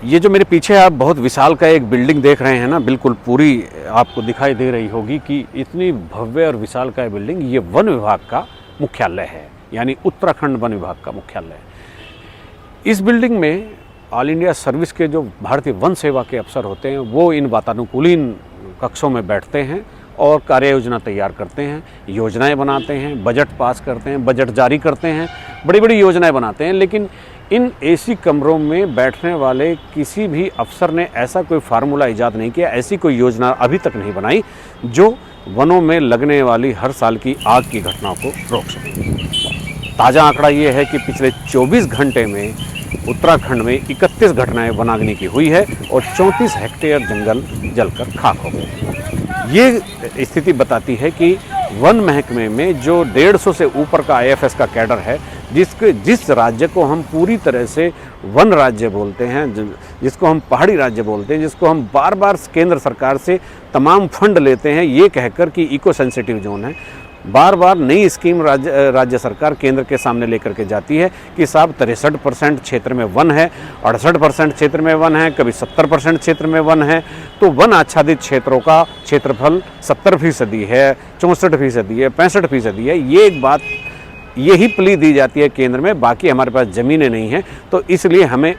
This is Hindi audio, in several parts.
ये जो मेरे पीछे आप बहुत विशाल का एक बिल्डिंग देख रहे हैं ना, बिल्कुल पूरी आपको दिखाई दे रही होगी कि इतनी भव्य और विशाल का बिल्डिंग, ये वन विभाग का मुख्यालय है, यानी उत्तराखंड वन विभाग का मुख्यालय है। इस बिल्डिंग में ऑल इंडिया सर्विस के जो भारतीय वन सेवा के अफसर होते हैं वो इन वातानुकूलित कक्षों में बैठते हैं और कार्य योजना तैयार करते हैं, योजनाएं बनाते हैं, बजट पास करते हैं, बजट जारी करते हैं, बड़ी बड़ी योजनाएं बनाते हैं। लेकिन इन एसी कमरों में बैठने वाले किसी भी अफसर ने ऐसा कोई फार्मूला इजाद नहीं किया, ऐसी कोई योजना अभी तक नहीं बनाई जो वनों में लगने वाली हर साल की आग की घटनाओं को रोक सके। ताज़ा आंकड़ा ये है कि पिछले 24 घंटे में उत्तराखंड में 31 घटनाएं वनाग्नि की हुई है और 34 हेक्टेयर जंगल जलकर खाक हो गए। ये स्थिति बताती है कि वन महकमे में जो 150 से ऊपर का IFS का कैडर है, जिस राज्य को हम पूरी तरह से वन राज्य बोलते हैं, जिसको हम पहाड़ी राज्य बोलते हैं, जिसको हम बार बार केंद्र सरकार से तमाम फंड लेते हैं ये कहकर कि इको सेंसिटिव जोन है, बार बार नई स्कीम राज्य सरकार केंद्र के सामने लेकर के जाती है कि साहब 63% क्षेत्र में वन है, 68% क्षेत्र में वन है, कभी 70% क्षेत्र में वन है। तो वन आच्छादित क्षेत्रों का क्षेत्रफल 70% है, 64% है, 65% है। ये एक बात, यही प्ली दी जाती है केंद्र में, बाकी हमारे पास ज़मीनें नहीं हैं, तो इसलिए हमें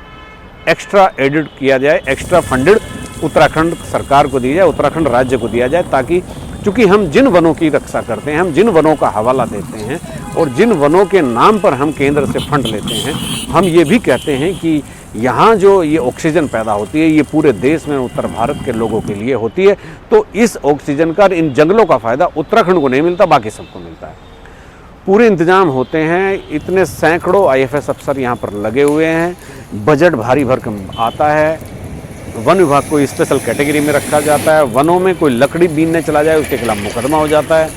एक्स्ट्रा एडिट किया जाए, एक्स्ट्रा फंडेड उत्तराखंड सरकार को दी जाए, उत्तराखंड राज्य को दिया जाए, ताकि चूँकि हम जिन वनों की रक्षा करते हैं, हम जिन वनों का हवाला देते हैं और जिन वनों के नाम पर हम केंद्र से फंड लेते हैं, हम ये भी कहते हैं कि यहाँ जो ये ऑक्सीजन पैदा होती है ये पूरे देश में उत्तर भारत के लोगों के लिए होती है। तो इस ऑक्सीजन का, इन जंगलों का फ़ायदा उत्तराखंड को नहीं मिलता, बाकी सबको मिलता है। पूरे इंतजाम होते हैं, इतने सैकड़ों IFS अफसर यहाँ पर लगे हुए हैं, बजट भारी भरकम आता है, वन विभाग को स्पेशल कैटेगरी में रखा जाता है, वनों में कोई लकड़ी बीनने चला जाए उसके खिलाफ मुकदमा हो जाता है।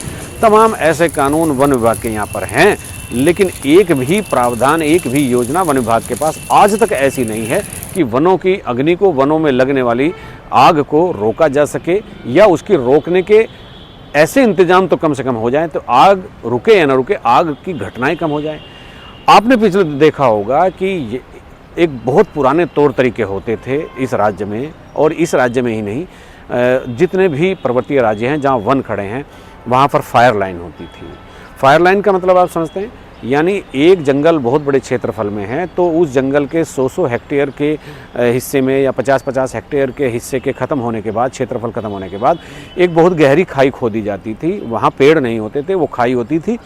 तमाम ऐसे कानून वन विभाग के यहाँ पर हैं, लेकिन एक भी प्रावधान, एक भी योजना वन विभाग के पास आज तक ऐसी नहीं है कि वनों की अग्नि को, वनों में लगने वाली आग को रोका जा सके, या उसकी रोकने के ऐसे इंतजाम तो कम से कम हो जाए तो आग रुके या ना रुके, आग की घटनाएं कम हो जाएं। आपने पिछले देखा होगा कि एक बहुत पुराने तौर तरीके होते थे इस राज्य में, और इस राज्य में ही नहीं, जितने भी पर्वतीय राज्य हैं जहाँ वन खड़े हैं वहाँ पर फायर लाइन होती थी। फायर लाइन का मतलब आप समझते हैं, यानी एक जंगल बहुत बड़े क्षेत्रफल में है तो उस जंगल के 100 हेक्टेयर के हिस्से में या 50 हेक्टेयर के हिस्से के ख़त्म होने के बाद, क्षेत्रफल ख़त्म होने के बाद एक बहुत गहरी खाई खोदी जाती थी। वहाँ पेड़ नहीं होते थे, वो खाई होती थी,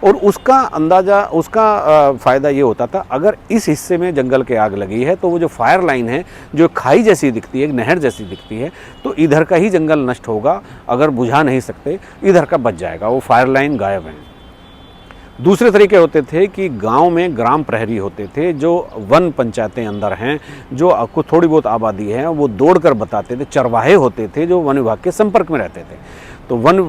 और उसका अंदाज़ा, उसका फ़ायदा ये होता था, अगर इस हिस्से में जंगल के आग लगी है तो वो जो फायर लाइन है, जो खाई जैसी दिखती है, एक नहर जैसी दिखती है, तो इधर का ही जंगल नष्ट होगा, अगर बुझा नहीं सकते इधर का बच जाएगा, वो फायर लाइन गायब है। दूसरे तरीके होते थे कि गांव में ग्राम प्रहरी होते थे, जो वन पंचायतें अंदर हैं, जो आपको थोड़ी बहुत आबादी है, वो दौड़ कर बताते थे। चरवाहे होते थे जो वन विभाग के संपर्क में रहते थे, तो वन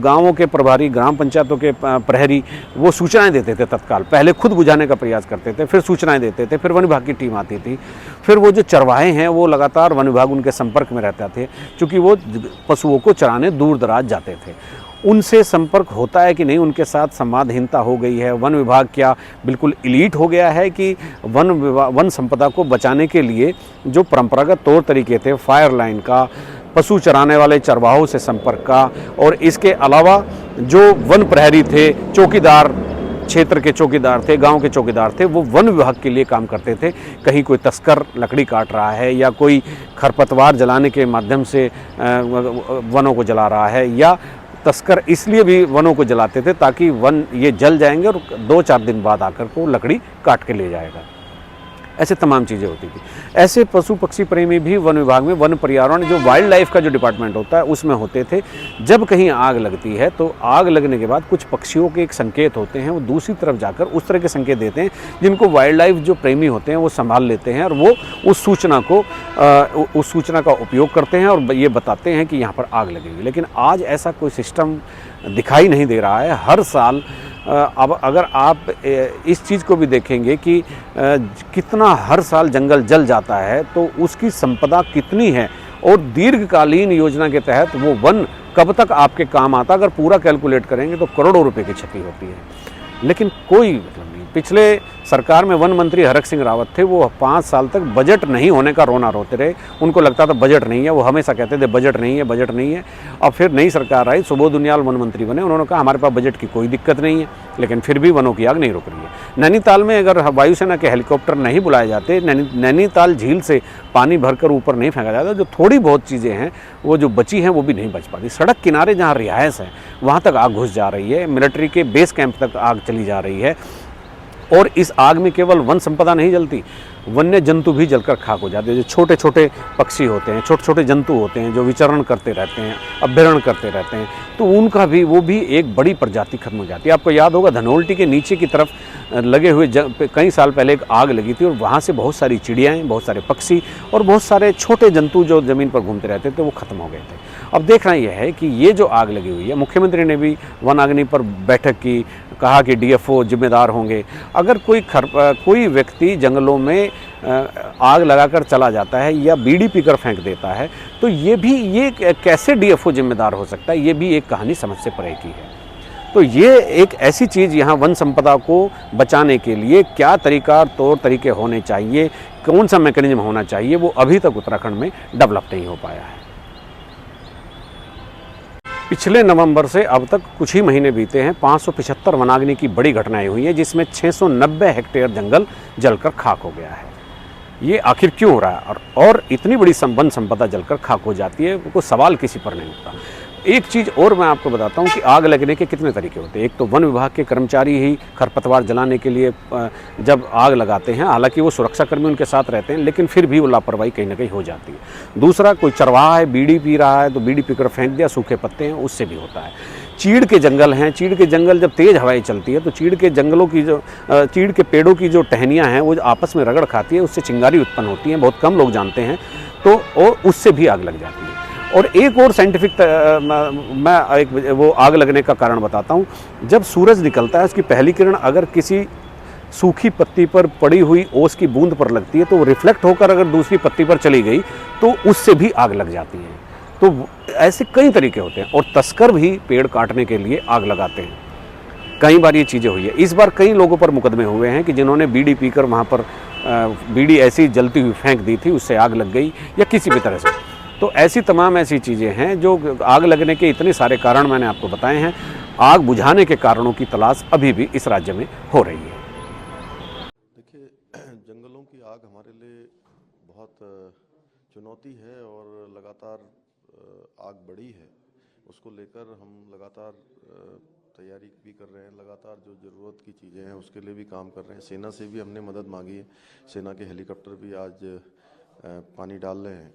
गांवों के प्रभारी, ग्राम पंचायतों के प्रहरी वो सूचनाएं देते थे तत्काल। पहले खुद बुझाने का प्रयास करते थे, फिर सूचनाएं देते थे, फिर वन विभाग की टीम आती थी, फिर वो जो चरवाहे हैं वो लगातार वन विभाग उनके संपर्क में रहते थे, क्योंकि वो पशुओं को चराने दूर दराज जाते थे। उनसे संपर्क होता है कि नहीं, उनके साथ संवादहीनता हो गई है। वन विभाग क्या बिल्कुल इलीट हो गया है कि वन संपदा को बचाने के लिए जो परंपरागत तौर तरीके थे, फायर लाइन का, पशु चराने वाले चरवाहों से संपर्क का, और इसके अलावा जो वन प्रहरी थे, चौकीदार, क्षेत्र के चौकीदार थे, गांव के चौकीदार थे, वो वन विभाग के लिए काम करते थे। कहीं कोई तस्कर लकड़ी काट रहा है, या कोई खरपतवार जलाने के माध्यम से वनों को जला रहा है, या तस्कर इसलिए भी वनों को जलाते थे ताकि वन ये जल जाएंगे और 2-4 दिन बाद आकर को लकड़ी काट के ले जाएगा। ऐसे तमाम चीज़ें होती थी। ऐसे पशु पक्षी प्रेमी भी वन विभाग में, वन पर्यावरण जो वाइल्ड लाइफ का जो डिपार्टमेंट होता है उसमें होते थे। जब कहीं आग लगती है तो आग लगने के बाद कुछ पक्षियों के एक संकेत होते हैं, वो दूसरी तरफ जाकर उस तरह के संकेत देते हैं जिनको वाइल्ड लाइफ जो प्रेमी होते हैं वो संभाल लेते हैं, और वो उस सूचना का उपयोग करते हैं और ये बताते हैं कि यहाँ पर आग लगेगी। लेकिन आज ऐसा कोई सिस्टम दिखाई नहीं दे रहा है। हर साल अब अगर आप इस चीज़ को भी देखेंगे कि कितना हर साल जंगल जल जाता है, तो उसकी संपदा कितनी है, और दीर्घकालीन योजना के तहत वो वन कब तक आपके काम आता, अगर पूरा कैलकुलेट करेंगे तो करोड़ों रुपए की क्षति होती है। लेकिन कोई मतलब नहीं, पिछले सरकार में वन मंत्री हरक सिंह रावत थे, वो 5 साल तक बजट नहीं होने का रोना रोते रहे। उनको लगता था बजट नहीं है, वो हमेशा कहते थे बजट नहीं है, बजट नहीं है। अब फिर नई सरकार आई, सुबोध उनियाल वन मंत्री बने, उन्होंने कहा हमारे पास बजट की कोई दिक्कत नहीं है, लेकिन फिर भी वनों की आग नहीं रुक रही है। नैनीताल में अगर वायुसेना के हेलीकॉप्टर नहीं बुलाए जाते, नैनीताल झील से पानी भरकर ऊपर नहीं फेंका जाता, जो थोड़ी बहुत चीज़ें हैं वो जो बची हैं वो भी नहीं बच पाती। सड़क किनारे जहाँ रिहायश है वहाँ तक आग घुस जा रही है, मिलिट्री के बेस कैंप तक आग चली जा रही है। और इस आग में केवल वन संपदा नहीं जलती, वन्य जंतु भी जलकर खाक हो जाते हैं। जो छोटे छोटे पक्षी होते हैं, छोटे छोटे जंतु होते हैं जो विचरण करते रहते हैं, अभ्यारण्य करते रहते हैं, तो उनका भी वो भी एक बड़ी प्रजाति खत्म हो जाती है। आपको याद होगा धनोल्टी के नीचे की तरफ लगे हुए कई साल पहले एक आग लगी थी और वहाँ से बहुत सारी चिड़ियाँ, बहुत सारे पक्षी और बहुत सारे छोटे जंतु जो ज़मीन पर घूमते रहते थे वो खत्म हो गए थे। अब देखना यह है कि ये जो आग लगी हुई है, मुख्यमंत्री ने भी वन अग्नि पर बैठक की, कहा कि डीएफओ जिम्मेदार होंगे। अगर कोई व्यक्ति जंगलों में आग लगाकर चला जाता है या बीड़ी पीकर फेंक देता है, तो ये कैसे डीएफओ जिम्मेदार हो सकता है, ये भी एक कहानी समझ से परे की है। तो ये एक ऐसी चीज़, यहाँ वन संपदा को बचाने के लिए क्या तरीका तौर तरीके होने चाहिए, कौन सा मैकेनिज्म होना चाहिए, वो अभी तक उत्तराखंड में डेवलप नहीं हो पाया है। पिछले नवंबर से अब तक कुछ ही महीने बीते हैं, 575 वनाग्नि की बड़ी घटनाएं हुई हैं, जिसमें 690 हेक्टेयर जंगल जलकर खाक हो गया है। ये आखिर क्यों हो रहा है और इतनी बड़ी वन संपदा जलकर खाक हो जाती है, कोई सवाल किसी पर नहीं उठता। एक चीज़ और मैं आपको बताता हूँ कि आग लगने के कितने तरीके होते हैं। एक तो वन विभाग के कर्मचारी ही खरपतवार जलाने के लिए जब आग लगाते हैं, हालांकि वो सुरक्षाकर्मी उनके साथ रहते हैं, लेकिन फिर भी वो लापरवाही कहीं ना कहीं हो जाती है। दूसरा, कोई चरवाहा है, बीड़ी पी रहा है तो बीड़ी पीकर फेंक दिया, सूखे पत्ते हैं, उससे भी होता है। चीड़ के जंगल हैं, चीड़ के जंगल जब तेज़ हवाएं चलती है तो चीड़ के जंगलों की चीड़ के पेड़ों की जो टहनियाँ हैं वो आपस में रगड़ खाती है, उससे चिंगारी उत्पन्न होती है, बहुत कम लोग जानते हैं, तो और उससे भी आग लग जाती है। और एक और साइंटिफिक मैं एक वो आग लगने का कारण बताता हूँ। जब सूरज निकलता है, उसकी पहली किरण अगर किसी सूखी पत्ती पर पड़ी हुई ओस की बूंद पर लगती है तो वो रिफ्लेक्ट होकर अगर दूसरी पत्ती पर चली गई तो उससे भी आग लग जाती है। तो ऐसे कई तरीके होते हैं और तस्कर भी पेड़ काटने के लिए आग लगाते हैं। कई बार ये चीज़ें हुई है। इस बार कई लोगों पर मुकदमे हुए हैं कि जिन्होंने बीड़ी पीकर वहाँ पर बीड़ी ऐसी जलती हुई फेंक दी थी, उससे आग लग गई या किसी भी तरह से। तो ऐसी तमाम ऐसी चीज़ें हैं जो आग लगने के इतने सारे कारण मैंने आपको बताए हैं। आग बुझाने के कारणों की तलाश अभी भी इस राज्य में हो रही है। देखिए, जंगलों की आग हमारे लिए बहुत चुनौती है और लगातार आग बढ़ी है। उसको लेकर हम लगातार तैयारी भी कर रहे हैं। लगातार जो ज़रूरत की चीज़ें हैं उसके लिए भी काम कर रहे हैं। सेना से भी हमने मदद मांगी है। सेना के हेलीकॉप्टर भी आज पानी डाल रहे हैं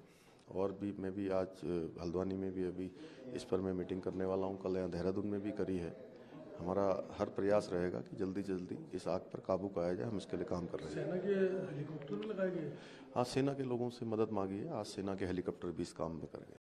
और भी मैं भी आज हल्द्वानी में भी अभी इस पर मैं मीटिंग करने वाला हूं। कल यहाँ देहरादून में भी करी है। हमारा हर प्रयास रहेगा कि जल्दी से जल्दी इस आग पर काबू पाया जाए। हम इसके लिए काम कर रहे हैं। सेना के हेलीकॉप्टर भी लगाए गए? हाँ, सेना के लोगों से मदद मांगी है। आज सेना के हेलीकॉप्टर भी इस काम में करेंगे।